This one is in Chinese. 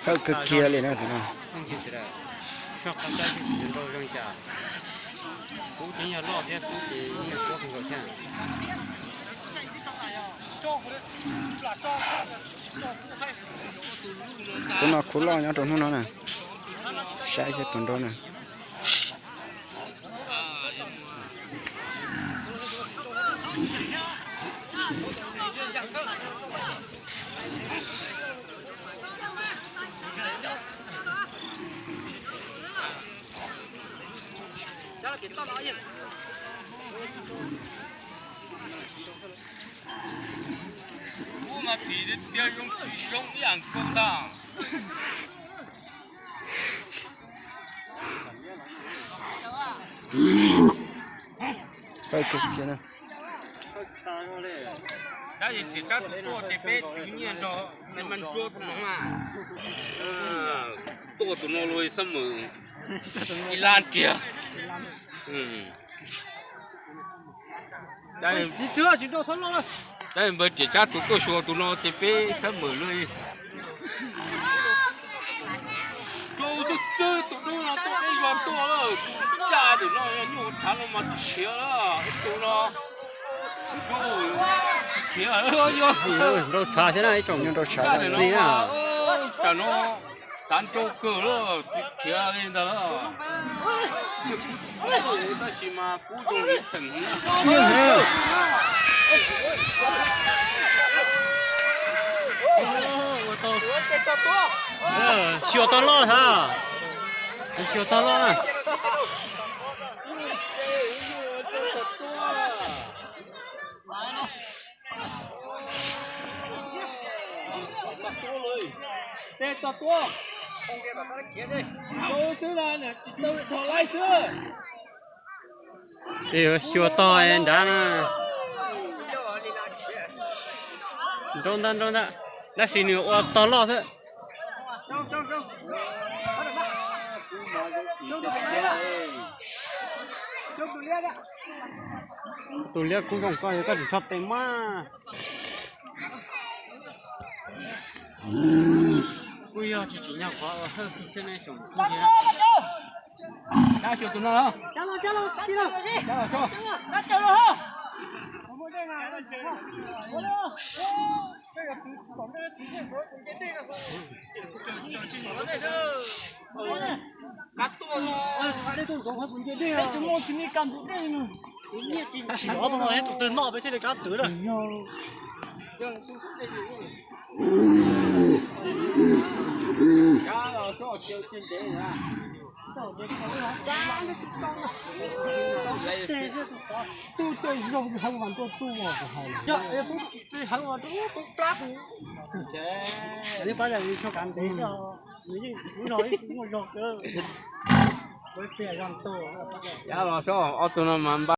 还有个鸡嘞那个呢。上好家去人都扔下，估计要老些，估计应该多很多钱。可能苦了，人家种弄呢，下一些种着呢。我们比的点用用眼光的。还有个鸡呢。但是这家多的被去年着，你们做不弄啊？多都弄了什么？一烂掉。但是你这就叫他弄了。但是没这家都够说都弄的被什么了？这都弄了，都那样多了，家的那样牛产了嘛，切了，多了。都查起来一种，都查了。是啊。咱喏，3周够了，就贴人的了。这起码不中一层。小到老他，小到老了。再多多，都是来呢，都来吃。哎呦，小到人家呢。中的，那是你我到老是。都列古种关于个是啥的嘛？不要去尽量花，我后头真那种。拿小东了，加了，加了，走，拿走了哈。我这个，我这个总这个底线说，总监这个说，这是，干多了，他这都总还总监这个，怎么去你干不这呢？他小东还都闹白天的干得了。家老少就进这个。都对，肉不还往多多啊？这也不这还往多不抓住。你把人说干得了，你我肉个，我别让多。家老少，我都能明白。